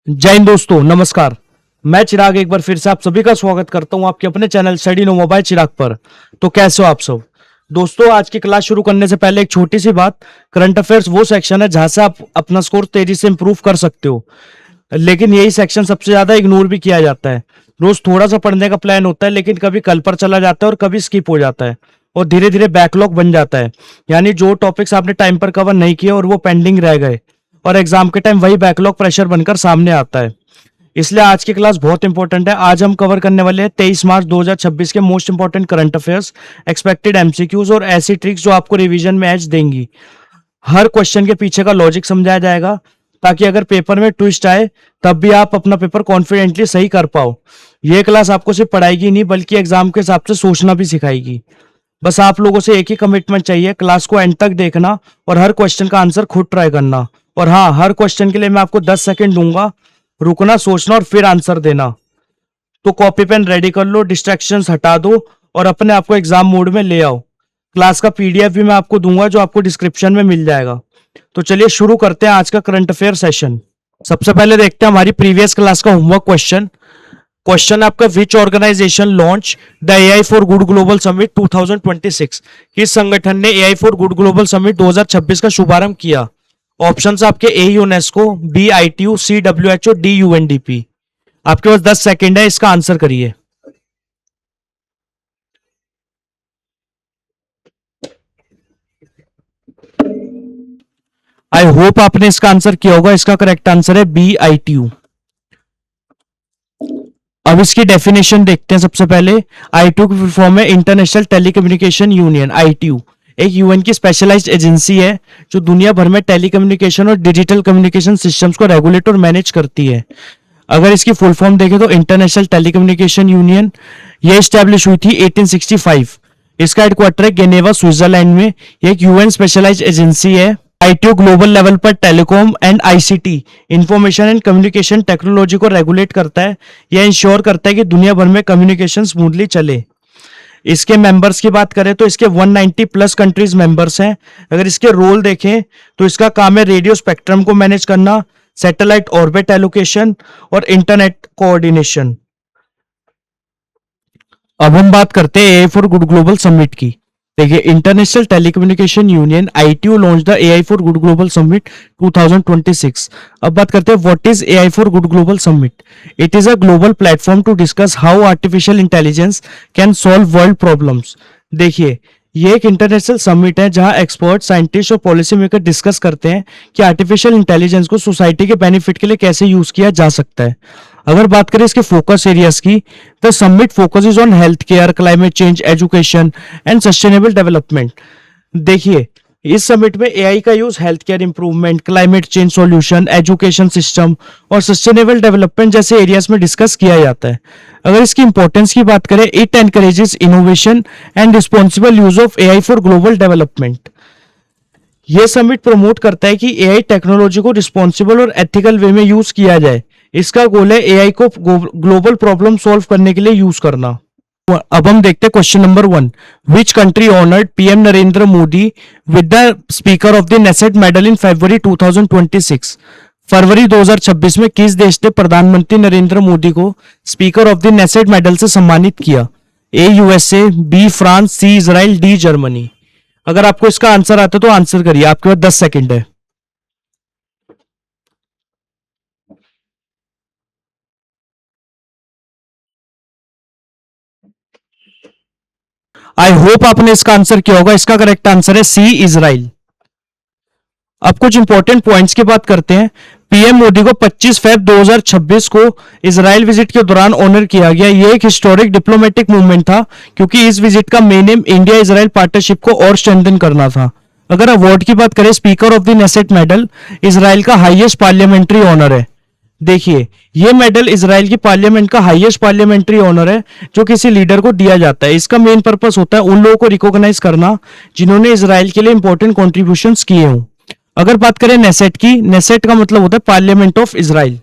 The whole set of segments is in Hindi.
जय हिंद दोस्तों, नमस्कार। मैं चिराग एक बार फिर से आप सभी का स्वागत करता हूं आपके अपने चैनल स्टडी नो मोबाइल चिराग पर। तो कैसे हो आप सब दोस्तों? आज की क्लास शुरू करने से पहले एक छोटी सी बात। करंट अफेयर्स वो सेक्शन है जहां से आप अपना स्कोर तेजी से इंप्रूव कर सकते हो, लेकिन यही सेक्शन सबसे ज्यादा इग्नोर भी किया जाता है। रोज थोड़ा सा पढ़ने का प्लान होता है, लेकिन कभी कल पर चला जाता है और कभी स्किप हो जाता है और धीरे धीरे बैकलॉग बन जाता है। यानी जो टॉपिक्स आपने टाइम पर कवर नहीं किए और वो पेंडिंग रह गए, और एग्जाम के टाइम वही बैकलॉग प्रेशर बनकर सामने आता है। इसलिए आज की क्लास बहुत इंपॉर्टेंट है। आज हम कवर करने वाले हैं 23 मार्च 2026 के most important current affairs, expected MCQs और ऐसी ट्रिक्स जो आपको रिवीजन में एज देंगी। हर क्वेश्चन के पीछे का लॉजिक समझाया जाएगा, ताकि अगर पेपर में ट्विस्ट आए तब भी आप अपना पेपर कॉन्फिडेंटली सही कर पाओ। यह क्लास आपको सिर्फ पढ़ाएगी नहीं, बल्कि एग्जाम के हिसाब से सोचना भी सिखाएगी। बस आप लोगों से एक ही कमिटमेंट चाहिए, क्लास को एंड तक देखना और हर क्वेश्चन का आंसर खुद ट्राई करना। और हाँ, हर क्वेश्चन के लिए मैं आपको 10 सेकंड दूंगा, रुकना, सोचना और फिर आंसर देना। तो कॉपी पेन रेडी कर लो, डिस्ट्रैक्शंस हटा दो और अपने आप को एग्जाम मोड में ले आओ। क्लास का पीडीएफ भी मैं आपको दूंगा, जो आपको डिस्क्रिप्शन में मिल जाएगा। तो चलिए शुरू करते हैं आज का करंट अफेयर सेशन। सबसे पहले देखते हैं हमारी प्रीवियस क्लास का होमवर्क क्वेश्चन। क्वेश्चन आपका, which organization launch the AI for good global summit 2026? किस संगठन ने AI for good global summit 2026 का शुभारंभ किया? ऑप्शंस आपके A UNESCO, B ITU, C WHO, D UNDP. आपके पास 10 सेकंड है, इसका आंसर करिए। आई होप आपने इसका आंसर किया होगा। इसका करेक्ट आंसर है बी आईटीयू। अब इसकी डेफिनेशन देखते हैं। सबसे पहले आईटीयू की फुल फॉर्म है इंटरनेशनल टेलीकम्युनिकेशन यूनियन। आईटीयू एक यूएन की स्पेशलाइज्ड एजेंसी है जो दुनिया भर में टेलीकम्युनिकेशन और डिजिटल कम्युनिकेशन सिस्टम्स को रेगुलेट और मैनेज करती है। अगर इसकी फुल फॉर्म देखें तो इंटरनेशनल टेलीकम्युनिकेशन यूनियन, ये स्टैब्लिश हुई थी 1865। इसका हेडक्वार्टर है जेनेवा, स्विट्जरलैंड में। ये एक यूएन स्पेशलाइज्ड एजेंसी है। आईटीयू ग्लोबल लेवल पर telecom and ICT, information and communication technology को रेगुलेट करता है। यह इंश्योर करता है कि दुनिया भर में कम्युनिकेशन स्मूथली चले। इसके मेंबर्स की बात करें तो इसके 190 प्लस कंट्रीज मेंबर्स हैं। अगर इसके रोल देखें तो इसका काम है रेडियो स्पेक्ट्रम को मैनेज करना, सैटेलाइट ऑर्बिट एलोकेशन और इंटरनेट कोऑर्डिनेशन। अब हम बात करते हैं AI for good global summit की। देखिए, international telecommunication union ITU launch the AI for good global summit 2026। अब बात करते हैं what is AI for good global summit. It is a global platform to discuss how artificial intelligence can solve world problems. देखिए, ये एक इंटरनेशनल समिट है जहां एक्सपर्ट, साइंटिस्ट और पॉलिसी मेकर डिस्कस करते हैं कि आर्टिफिशियल इंटेलिजेंस को सोसाइटी के बेनिफिट के लिए कैसे यूज किया जा सकता है। अगर बात करें इसके फोकस एरियाज की, the summit focuses on health care, climate change, education and sustainable development. देखिए, इस समिट में एआई का use health care improvement, climate change solution, education system और सस्टेनेबल डेवलपमेंट जैसे एरियाज में डिस्कस किया जाता है। अगर इसकी इंपॉर्टेंस की बात करें, it encourages innovation and responsible use of AI for global development. यह समिट प्रमोट करता है कि एआई टेक्नोलॉजी को रिस्पॉन्सिबल और एथिकल वे में यूज किया जाए। इसका गोल है एआई को ग्लोबल प्रॉब्लम सॉल्व करने के लिए यूज करना। अब हम देखते हैं question number 1। Which country honoured PM Narendra Modi with the speaker of the Knesset medal in February 2026? फरवरी 2026 में किस देश ने प्रधानमंत्री नरेंद्र मोदी को speaker of the Knesset medal से सम्मानित किया? A USA, B France, C Israel, D Germany. अगर आपको इसका आंसर आता है तो आंसर करिए। आपके पास 10 सेकंड है। आई होप आपने इसका आंसर किया होगा। इसका करेक्ट आंसर है सी इजराइल। अब कुछ इंपॉर्टेंट पॉइंट्स की बात करते हैं। पीएम मोदी को 25 फरवरी 2026 को इजराइल विजिट के दौरान ऑनर किया गया। यह एक हिस्टोरिक डिप्लोमेटिक मूवमेंट था, क्योंकि इस विजिट का main M India Israel partnership को और स्ट्रेंथन करना था। अगर अवार्ड की बात करें, speaker of the Knesset medal Israel का हाईएस्ट पार्लियामेंट्री ऑनर है। देखिए, यह मेडल इजराइल की पार्लियामेंट का हाईएस्ट पार्लियामेंट्री ऑनर है जो किसी लीडर को दिया जाता है। इसका मेन पर्पस होता है उन लोगों को रिकॉग्नाइज करना जिन्होंने इजराइल के लिए इंपॉर्टेंट कॉन्ट्रीब्यूशंस किए हों। अगर बात करें नेसेट की, नेसेट का मतलब होता है parliament of Israel.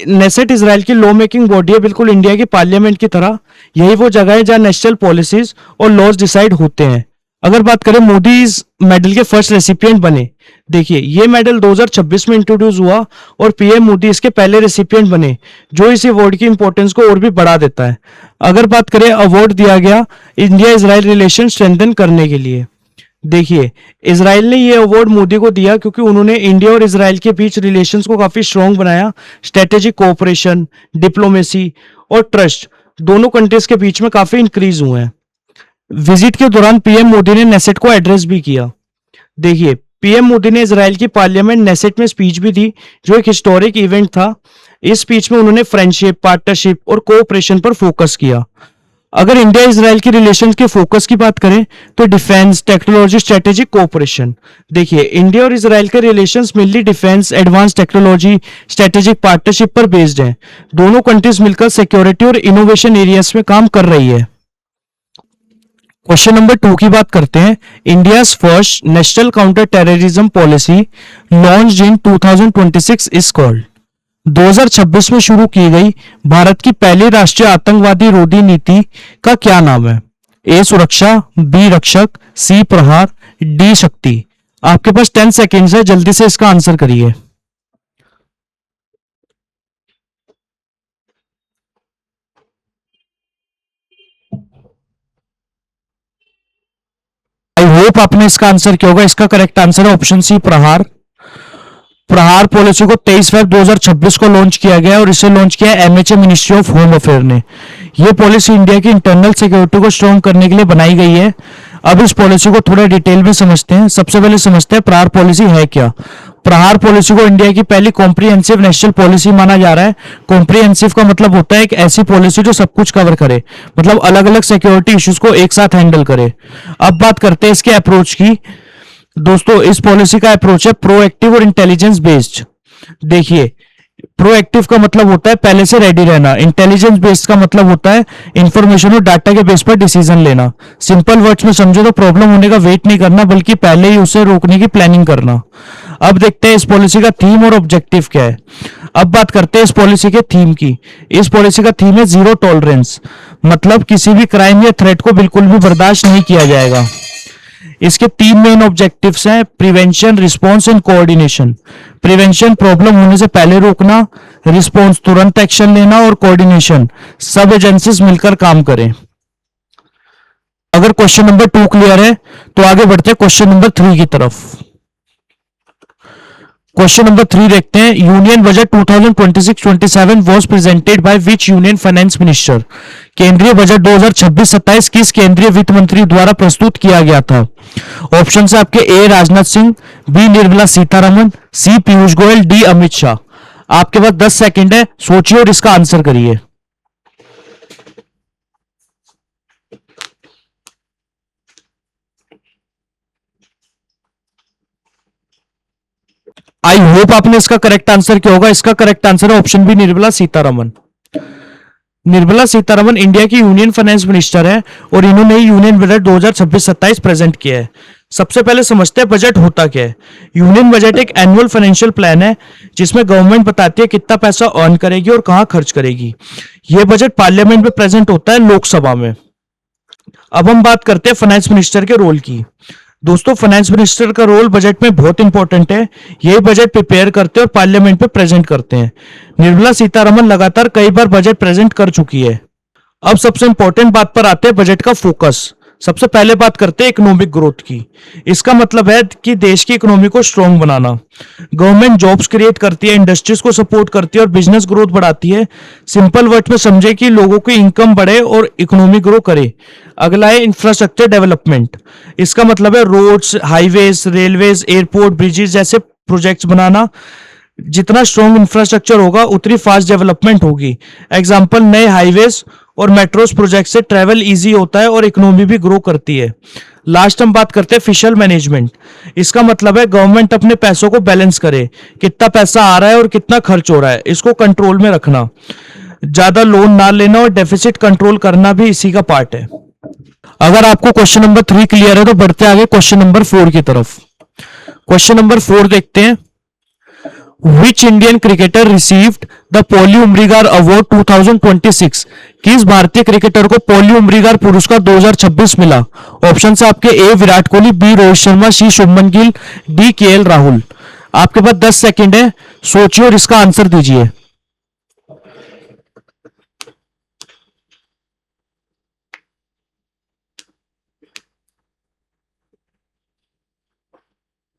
Knesset Israel की लॉ मेकिंग बॉडी है, बिल्कुल इंडिया की पार्लियामेंट की तरह। यही वो जगह है जहां नेशनल पॉलिसीज और लॉज डिसाइड होते हैं। अगर बात करें मोदी इस मेडल के फर्स्ट रेसिपिएंट बने, देखिए ये मेडल 2026 में इंट्रोड्यूस हुआ और पीएम मोदी इसके पहले रेसिपिएंट बने, जो इस अवार्ड की इंपॉर्टेंस को और भी बढ़ा देता है। अगर बात करें, अवार्ड दिया गया इंडिया इजराइल रिलेशन स्ट्रेंथन करने के लिए। देखिए इसराइल ने ये अवार्ड मोदी को दिया क्योंकि उन्होंने इंडिया और इसराइल के बीच रिलेशंस को काफी स्ट्रांग बनाया। स्ट्रेटेजिक कोऑपरेशन, डिप्लोमेसी और ट्रस्ट दोनों कंट्रीज के बीच में काफी इंक्रीज हुए हैं। विजिट के दौरान पीएम मोदी ने नेसेट को एड्रेस भी किया। देखिए पीएम मोदी ने इजराइल की पार्लियामेंट नेसेट में स्पीच भी दी, जो एक हिस्टोरिक इवेंट था। इस स्पीच में उन्होंने फ्रेंडशिप, पार्टनरशिप और कोऑपरेशन पर फोकस किया। अगर इंडिया इजराइल की रिलेशंस के फोकस की बात करें तो डिफेंस, टेक्नोलॉजी, स्ट्रेटेजिक कोऑपरेशन। देखिए इंडिया और इजराइल के relations mainly defence, advance technology, strategic partnership पर बेस्ड हैं। दोनों कंट्रीज मिलकर सिक्योरिटी और इनोवेशन एरियाज में काम कर रही है। क्वेश्चन नंबर 2 की बात करते हैं। India first national counter terrorism policy launched in 2026 is called. 2026 में शुरू की गई भारत की पहली राष्ट्रीय आतंकवादी रोधी नीति का क्या नाम है? ए सुरक्षा, बी रक्षक, सी प्रहार, डी शक्ति। आपके पास 10 सेकेंड्स है, जल्दी से इसका आंसर करिए। आई होप आपने इसका आंसर किया होगा। इसका करेक्ट आंसर है ऑप्शन सी प्रहार। प्रहार पॉलिसी को 23 फरवरी 2026 को लॉन्च किया गया और इसे लॉन्च किया MHA ministry of home affair ने। यह पॉलिसी इंडिया की इंटरनल सिक्योरिटी को स्ट्रॉन्ग करने के लिए बनाई गई है। अब इस पॉलिसी को थोड़ा डिटेल में समझते हैं। सबसे पहले समझते हैं प्रहार पॉलिसी है क्या। प्रहार पॉलिसी को इंडिया की पहली कॉम्प्रिहेंसिव नेशनल पॉलिसी माना जा रहा है। कॉम्प्रिहेंसिव का मतलब होता है एक ऐसी पॉलिसी जो सब कुछ कवर करे, मतलब अलग अलग सिक्योरिटी इश्यूज को एक साथ हैंडल करे। अब बात करते हैं इसके अप्रोच की। दोस्तों इस पॉलिसी का अप्रोच है प्रोएक्टिव और इंटेलिजेंस बेस्ड। देखिए प्रोएक्टिव का मतलब होता है पहले से रेडी रहना। इंटेलिजेंस बेस्ड का मतलब होता है इंफॉर्मेशन और डाटा के बेस पर डिसीजन लेना। सिंपल वर्ड्स में समझो तो प्रॉब्लम होने का वेट नहीं करना, बल्कि पहले ही उसे रोकने की प्लानिंग करना। अब देखते हैं इस पॉलिसी का थीम और ऑब्जेक्टिव क्या है। अब बात करते हैं इस पॉलिसी के थीम की। इस पॉलिसी का थीम है जीरो टॉलरेंस, मतलब किसी भी क्राइम या थ्रेट को बिल्कुल भी बर्दाश्त नहीं किया जाएगा। इसके 3 मेन ऑब्जेक्टिव्स हैं, prevention, response and coordination. Prevention problem होने से पहले रोकना, रिस्पांस तुरंत एक्शन लेना और कोऑर्डिनेशन सब एजेंसीज मिलकर काम करें। अगर क्वेश्चन नंबर 2 क्लियर है तो आगे बढ़ते हैं क्वेश्चन नंबर 3 की तरफ। क्वेश्चन नंबर 3 देखते हैं। Union budget 2026-27 was presented by which union finance minister. केंद्रीय बजट 2026-27 किस केंद्रीय वित्त मंत्री द्वारा प्रस्तुत किया गया था? ऑप्शन है आपके ए राजनाथ सिंह, बी निर्मला सीतारमन, सी पीयूष गोयल, डी अमित शाह। आपके पास 10 सेकंड है, सोचिए और इसका आंसर करिए। आई होप आपने इसका करेक्ट आंसर किया होगा। इसका करेक्ट आंसर है option B Nirmala Sitharaman. Nirmala Sitharaman India की यूनियन फाइनेंस मिनिस्टर है और इन्होंने यूनियन बजट 2026-27 प्रेजेंट किया है। सबसे पहले समझते हैं बजट होता क्या है। यूनियन बजट एक एनुअल फाइनेंशियल प्लान है जिसमें गवर्नमेंट बताती है कितना पैसा अर्न करेगी और कहां खर्च करेगी। यह बजट पार्लियामेंट में प्रेजेंट होता है, लोकसभा में। अब हम बात करते हैं फाइनेंस मिनिस्टर के रोल की। दोस्तों फाइनेंस मिनिस्टर का रोल बजट में बहुत इंपॉर्टेंट है। यही बजट प्रिपेयर करते हैं और पार्लियामेंट में प्रेजेंट करते हैं। निर्मला सीतारमन लगातार कई बार बजट प्रेजेंट कर चुकी है। अब सबसे इंपॉर्टेंट बात पर आते हैं, बजट का फोकस। सबसे पहले बात करते हैं इकोनॉमिक ग्रोथ की। इसका मतलब है कि देश की इकोनॉमी को स्ट्रांग बनाना। गवर्नमेंट जॉब्स क्रिएट करती है, इंडस्ट्रीज को सपोर्ट करती है और बिजनेस ग्रोथ बढ़ाती है। सिंपल वर्ड में समझे कि लोगों की इनकम बढ़े और इकोनॉमी ग्रो करे। अगला है इंफ्रास्ट्रक्चर डेवलपमेंट। इसका मतलब है roads, highways, railways, airport, bridges जैसे प्रोजेक्ट्स बनाना। जितना स्ट्रॉन्ग इंफ्रास्ट्रक्चर होगा उतनी फास्ट डेवलपमेंट होगी। एग्जांपल, नए हाईवेज और मेट्रोस प्रोजेक्ट से ट्रैवल इजी होता है और इकोनॉमी भी ग्रो करती है। लास्ट हम बात करते हैं फिशल मैनेजमेंट। इसका मतलब है गवर्नमेंट अपने पैसों को बैलेंस करे, कितना पैसा आ रहा है और कितना खर्च हो रहा है, इसको कंट्रोल में रखना। ज्यादा लोन ना लेना और डेफिसिट कंट्रोल करना भी इसी का पार्ट है। अगर आपको क्वेश्चन नंबर 3 क्लियर है तो बढ़ते आगे क्वेश्चन नंबर 4 की तरफ। क्वेश्चन नंबर 4 देखते हैं। Which Indian cricketer received the Polly Umrigar award 2026? किस भारतीय क्रिकेटर को पॉली उमरीगार पुरस्कार 2026 मिला? ऑप्शन है आपके ए विराट कोहली, बी रोहित शर्मा, सी शुभमन गिल, डी केएल राहुल। आपके पास 10 सेकंड है, सोचिए और इसका आंसर दीजिए।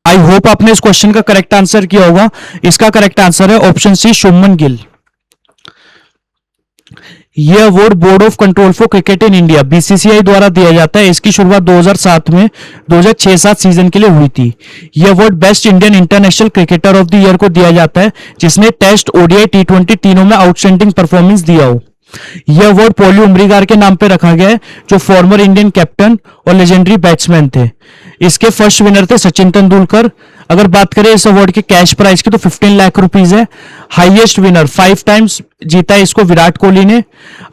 आई होप आपने इस क्वेश्चन का करेक्ट आंसर किया होगा। इसका करेक्ट आंसर है ऑप्शन सी शुभमन गिल। यह award board of control for cricket in India BCCI द्वारा दिया जाता है। इसकी शुरुआत 2007 में 2006-7 सीजन के लिए हुई थी। यह award best Indian international cricketer of the year को दिया जाता है जिसने टेस्ट, ओडीआई, टी20 तीनों में आउटस्टैंडिंग परफॉर्मेंस दिया हो। यह अवार्ड पॉली उमरीगार के नाम पे रखा गया है जो फॉर्मर इंडियन कैप्टन और लेजेंडरी बैट्समैन थे। इसके फर्स्ट विनर थे सचिन तेंदुलकर। अगर बात करें इस अवार्ड के कैश प्राइस की तो 15 लाख रुपीज है। हाईएस्ट विनर 5 टाइम्स जीता है इसको विराट कोहली ने।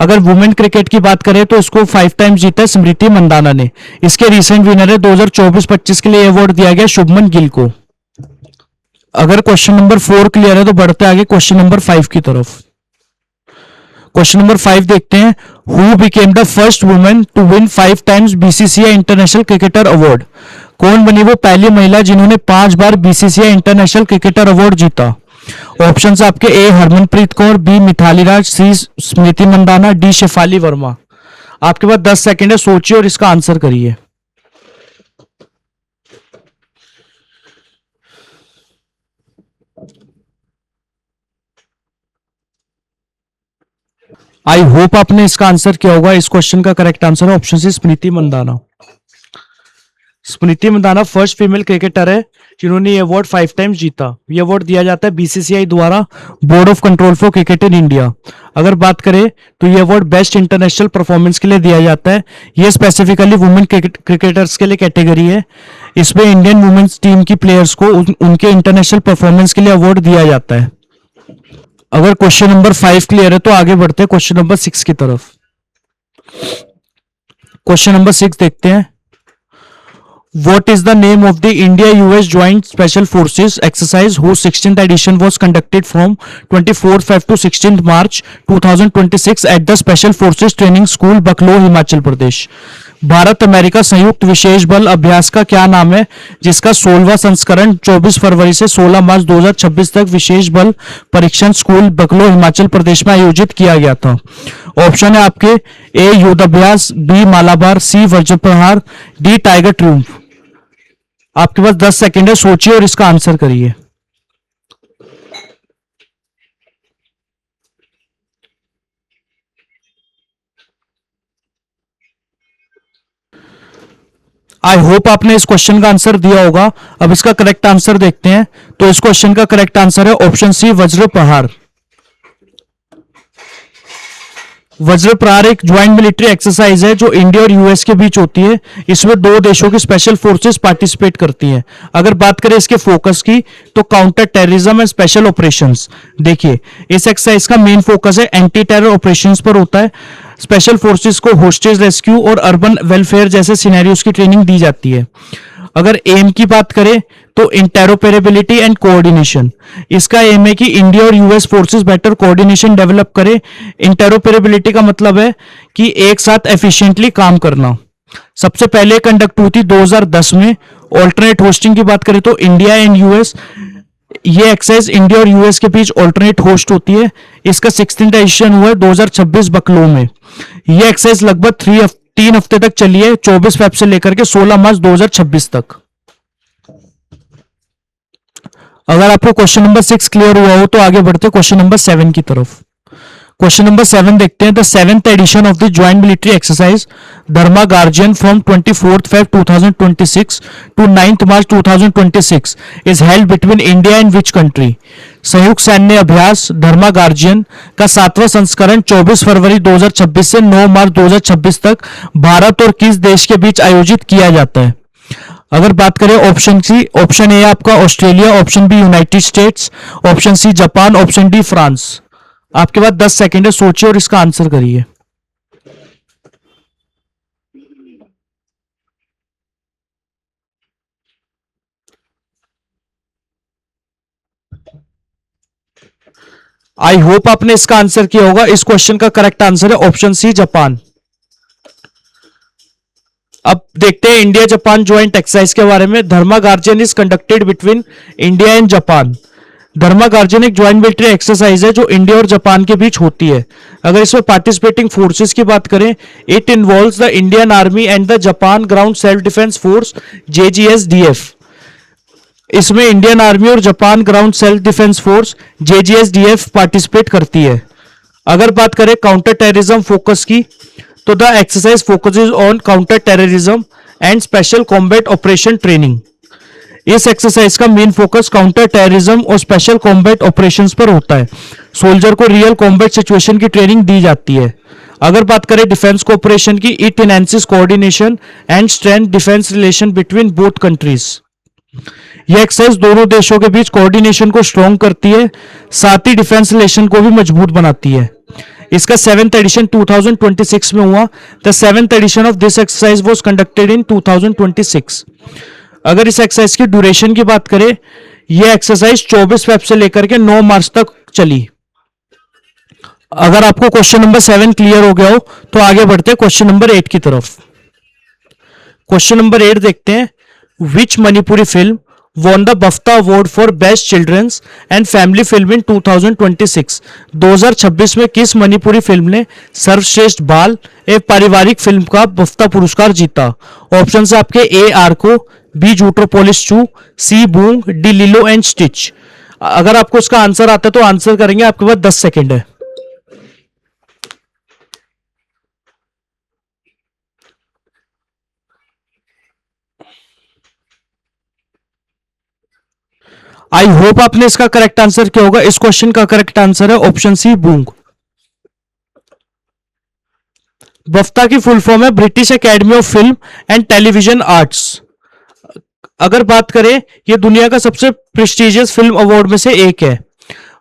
अगर वुमेन क्रिकेट की बात करें तो इसको 5 टाइम्स जीता है स्मृति मंदाना ने। इसके रिसेंट विनर है 2024-25 के लिए अवार्ड दिया गया शुभमन गिल को। अगर क्वेश्चन नंबर 4 क्लियर है तो बढ़ते आगे क्वेश्चन नंबर 5 की तरफ। क्वेश्चन नंबर 5 देखते हैं। Who became the first women to win 5 times BCCI international cricketer award? कौन बनी वो पहली महिला जिन्होंने 5 बार बीसीसीआई इंटरनेशनल क्रिकेटर अवार्ड जीता? ऑप्शंस आपके A Harmanpreet Kaur, B Mithali Raj, C Smriti Mandhana, D Shafali Verma. आपके पास 10 सेकंड है, सोचिए और इसका आंसर करिए। आई होप आपने इसका आंसर किया होगा। इस क्वेश्चन का करेक्ट आंसर है ऑप्शन सी स्मृति मंदाना। स्मृति मंदाना फर्स्ट फीमेल क्रिकेटर है जिन्होंने ये अवार्ड 5 टाइम्स जीता। ये अवार्ड दिया जाता है बीसीसीआई द्वारा, board of control for cricket in India. अगर बात करें तो ये अवार्ड बेस्ट इंटरनेशनल परफॉर्मेंस के लिए दिया जाता है। ये स्पेसिफिकली वुमेन क्रिकेटर्स के लिए कैटेगरी है। इसमें इंडियन वुमेन्स टीम की प्लेयर्स को उनके इंटरनेशनल परफॉर्मेंस के लिए अवार्ड दिया जाता है। अगर क्वेश्चन नंबर 5 क्लियर है तो आगे बढ़ते हैं क्वेश्चन नंबर 6 की तरफ। क्वेश्चन नंबर 6 देखते हैं। What is the name of the India-US Joint Special Forces exercise whose 16th edition was conducted from 24th Feb to 16th March 2026 at the Special Forces Training School, बकलो, हिमाचल प्रदेश? भारत अमेरिका संयुक्त विशेष बल अभ्यास का क्या नाम है जिसका 16वां संस्करण 24 फरवरी से 16 मार्च 2026 तक विशेष बल परीक्षण स्कूल बकलो, हिमाचल प्रदेश में आयोजित किया गया था? ऑप्शन है आपके ए युद्धाभ्यास, बी मालाबार, सी वज्र प्रहार, डी टाइगर ट्रिम्फ। आपके पास 10 सेकंड है, सोचिए और इसका आंसर करिए। आई होप आपने इस क्वेश्चन का आंसर दिया होगा। अब इसका करेक्ट आंसर देखते हैं। तो इस क्वेश्चन का करेक्ट आंसर है ऑप्शन सी वज्र प्रहार। वज्र प्रहार एक ज्वाइंट मिलिट्री एक्सरसाइज है जो इंडिया और यूएस के बीच होती है। इसमें दो देशों की स्पेशल फोर्सेस पार्टिसिपेट करती हैं। अगर बात करें इसके फोकस की तो counter terrorism and special operations. देखिए इस एक्सरसाइज का मेन फोकस है एंटी टेरर ऑपरेशंस पर होता है। स्पेशल फोर्सेस को होस्टेज रेस्क्यू और अर्बन वेलफेयर जैसे सिनेरियोज की ट्रेनिंग दी जाती है। अगर एम की बात करें तो इंटेरोपेरेबिलिटी एंड कोऑर्डिनेशन। इसका एम है कि इंडिया और US forces better coordination develop करे। इंटेरोपेरेबिलिटी का मतलब है कि एक साथ एफिशिएंटली काम करना। सबसे पहले कंडक्ट हुई थी 2010 में। ऑल्टरनेट होस्टिंग की बात करें तो इंडिया एंड यूएस, ये एक्सरसाइज इंडिया और यूएस के बीच ऑल्टरनेट होस्ट होती है। इसका 16th एडिशन हुआ है 2026 बकलो में। ये एक्सरसाइज लगभग 3 हफ्ते तक चली है, 24 फेब से लेकर के 16 मार्च 2026 तक। अगर आपको क्वेश्चन नंबर 6 क्लियर हुआ हो तो आगे बढ़ते क्वेश्चन नंबर 7 की तरफ। क्वेश्चन नंबर 7 देखते हैं। The 7th edition of the joint military exercise Dharma guardian from 24th Feb 2026 to 9th March 2026 is held between India and which country? संयुक्त सैन्य अभ्यास धर्मा गार्जियन का 7वां संस्करण 24 फरवरी 2026 से 9 मार्च 2026 तक भारत और किस देश के बीच आयोजित किया जाता है? अगर बात करें ऑप्शन सी, ऑप्शन ए आपका Australia, option B United States, option C Japan, option D France. आपके पास 10 सेकंड है, सोचिए और इसका आंसर करिए। आई होप आपने इसका आंसर किया होगा। इस क्वेश्चन का करेक्ट आंसर है ऑप्शन सी, जापान। अब देखते हैं इंडिया जापान ज्वाइंट एक्सरसाइज के बारे में। Dharma guardian is conducted between India and Japan. Dharma guardian एक ज्वाइंट मिलिट्री एक्सरसाइज है जो इंडिया और जापान के बीच होती है। अगर इसमें पार्टिसिपेटिंग फोर्सेस की बात करें, it involves the Indian army and the Japan ground self defence force, JGSDF. इसमें इंडियन आर्मी और Japan ground self defence force, JGSDF participate करती है। अगर बात करें काउंटर टेररिज्म फोकस की, तो the exercise focuses on counter terrorism and special combat operation training. इस एक्सरसाइज का मेन फोकस काउंटर टेररिज्म और स्पेशल कॉम्बैट ऑपरेशंस पर होता है। सोल्जर को रियल कॉम्बैट सिचुएशन की ट्रेनिंग दी जाती है। अगर बात करें डिफेंस कोऑपरेशन की, it enhances coordination and strength defence relation between both countries. यह एक्सरसाइज दोनों देशों के बीच कोऑर्डिनेशन को स्ट्रॉन्ग करती है, साथ ही डिफेंस रिलेशन को भी मजबूत बनाती है। इसका 7th एडिशन 2026 में हुआ। The 7th edition of this exercise was conducted in 2026। अगर इस एक्सरसाइज की ड्यूरेशन की बात करें, यह एक्सरसाइज 24 फेब से लेकर के 9 मार्च तक चली। अगर आपको क्वेश्चन नंबर 7 क्लियर हो गया हो तो आगे बढ़ते हैं क्वेश्चन नंबर 8 की तरफ। क्वेश्चन नंबर 8 देखते हैं। Which Manipuri film won the BAFTA award for best children's and family film in 2026। 2026 में किस मणिपुरी फिल्म ने सर्वश्रेष्ठ बाल एवं पारिवारिक फिल्म का बफ्ता पुरस्कार जीता? ऑप्शन है आपके, ए आर्को, बी जूट्रोपोलिस 2, सी बूंग, डी लिलो एंड स्टिच। अगर आपको इसका आंसर आता है तो आंसर करेंगे, आपके पास 10 सेकेंड है। आई होप आपने इसका करेक्ट आंसर क्या होगा। इस क्वेश्चन का करेक्ट आंसर है ऑप्शन सी, बूंग। बफ्ता की फुल फॉर्म है British academy of film and television arts. अगर बात करें, यह दुनिया का सबसे प्रेस्टिजियस फिल्म अवार्ड में से एक है।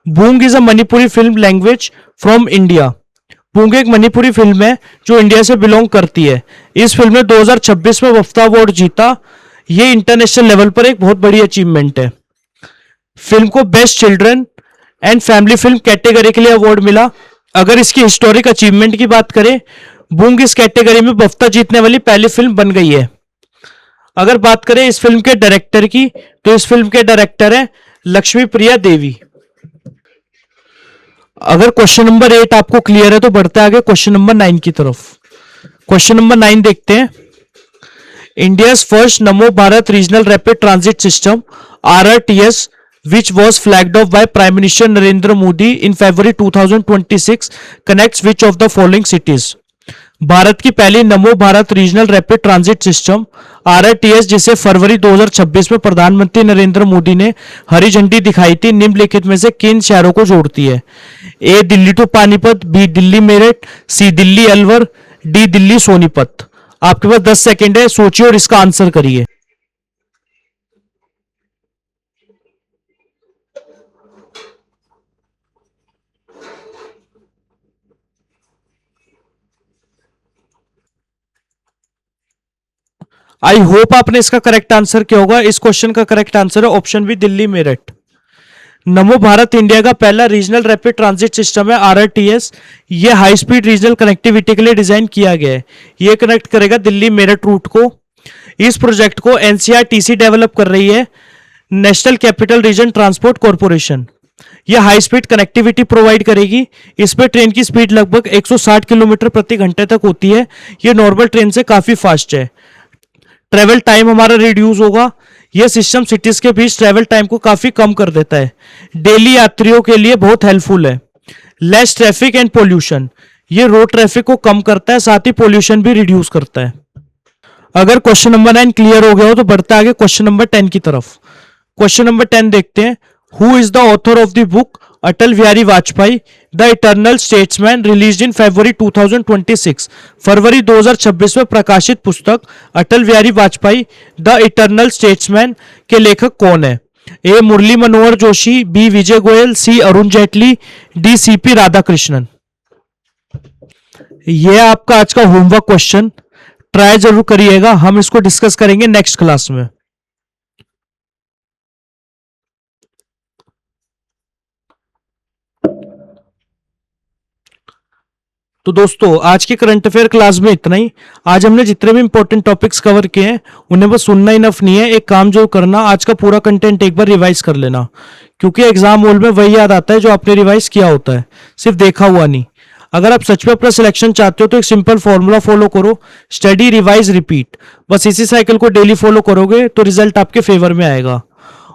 Boong is a Manipuri film language from India. Boong एक मणिपुरी फिल्म है जो इंडिया से बिलोंग करती है। इस फिल्म ने 2026 में बफ्ता अवार्ड जीता। यह इंटरनेशनल लेवल पर एक बहुत बड़ी अचीवमेंट है। फिल्म को best children and family film category के लिए अवार्ड मिला। अगर इसकी हिस्टोरिक अचीवमेंट की बात करें, बूंग इस कैटेगरी में बफ्ता जीतने वाली पहली फिल्म बन गई है। अगर बात करें इस फिल्म के डायरेक्टर की, तो इस फिल्म के डायरेक्टर है लक्ष्मी प्रिया देवी। अगर क्वेश्चन नंबर 8 आपको क्लियर है तो बढ़ते आगे क्वेश्चन नंबर 9 की तरफ। क्वेश्चन नंबर 9 देखते हैं। India first NaMo Bharat regional rapid transit system RRTS which was flagged off by Prime Minister Narendra Modi in February 2026 connects which of the following cities? Bharat की पहली नमो Bharat regional rapid transit system RRTS, जिसे फरवरी 2026 में प्रधानमंत्री नरेंद्र मोदी ने हरी झंडी दिखाई थी, निम्नलिखित में से किन शहरों को जोड़ती है? A Delhi to Panipat, B Delhi Meerut, C Delhi Alwar, D Delhi Sonipat. आपके पास 10 सेकेंड है, सोचिए और इसका आंसर करिए। आई होप आपने इसका करेक्ट आंसर क्या होगा। इस क्वेश्चन का करेक्ट आंसर है ऑप्शन बी, दिल्ली मेरठ। नमो भारत इंडिया का पहला रीजनल रैपिड ट्रांजिट सिस्टम है RRTS। ये हाई स्पीड रीजनल कनेक्टिविटी के लिए डिजाइन किया गया है। ये कनेक्ट करेगा दिल्ली मेरठ रूट को। इस प्रोजेक्ट को NCRTC डेवलप कर रही है, national capital region transport corporation. यह हाई स्पीड कनेक्टिविटी प्रोवाइड करेगी। इसमें ट्रेन की स्पीड लगभग 160 किलोमीटर प्रति घंटे तक होती है। यह नॉर्मल ट्रेन से काफी फास्ट है। ट्रेवल टाइम हमारा रिड्यूस होगा। यह सिस्टम सिटीज के बीच ट्रेवल टाइम को काफी कम कर देता है। डेली यात्रियों के लिए बहुत हेल्पफुल है। लेस ट्रैफिक एंड पोल्यूशन, ये रोड ट्रैफिक को कम करता है, साथ ही पोल्यूशन भी रिड्यूस करता है। अगर क्वेश्चन नंबर 9 क्लियर हो गया हो तो बढ़ते आगे क्वेश्चन नंबर 10 की तरफ। क्वेश्चन नंबर 10 देखते हैं। Who is the author of the book Atal Bihari Vajpayee the eternal statesman, released in February 2026। फरवरी 2026 में प्रकाशित पुस्तक Atal Bihari Vajpayee the eternal statesman के लेखक कौन है? A Murli Manohar Joshi, B Vijay Goyal, C Arun Jaitley, D CP Radhakrishnan. यह आपका आज का होमवर्क क्वेश्चन, ट्राई जरूर करिएगा। हम इसको डिस्कस करेंगे नेक्स्ट क्लास में। तो दोस्तों आज की करंट अफेयर क्लास में इतना ही। आज हमने जितने भी इंपॉर्टेंट टॉपिक्स कवर किए हैं उन्हें बस सुनना इनफ नहीं है, एक काम जो करना, आज का पूरा कंटेंट एक बार रिवाइज कर लेना, क्योंकि एग्जाम हॉल में वही याद आता है जो आपने रिवाइज किया होता है, सिर्फ देखा हुआ नहीं। अगर आप सच में अपना सिलेक्शन चाहते हो तो एक सिंपल फॉर्मूला फॉलो करो, स्टडी रिवाइज रिपीट। बस इसी साइकिल को डेली फॉलो करोगे तो रिजल्ट आपके फेवर में आएगा।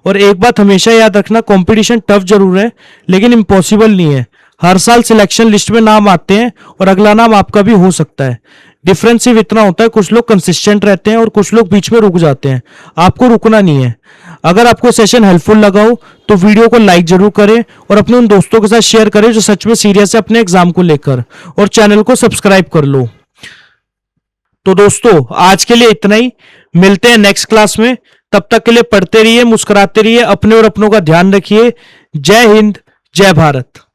और एक बात हमेशा याद रखना, कंपटीशन टफ जरूर है लेकिन इम्पॉसिबल नहीं है। हर साल सिलेक्शन लिस्ट में नाम आते हैं और अगला नाम आपका भी हो सकता है। डिफरेंस सिर्फ इतना होता है, कुछ लोग कंसिस्टेंट रहते हैं और कुछ लोग बीच में रुक जाते हैं। आपको रुकना नहीं है। अगर आपको सेशन हेल्पफुल लगा हो तो वीडियो को लाइक जरूर करें और अपने उन दोस्तों के साथ शेयर करें जो सच में सीरियस है अपने एग्जाम को लेकर, और चैनल को सब्सक्राइब कर लो। तो दोस्तों आज के लिए इतना ही, मिलते हैं नेक्स्ट क्लास में। तब तक के लिए पढ़ते रहिए, मुस्कुराते रहिए, अपने और अपनों का ध्यान रखिए। जय हिंद, जय भारत।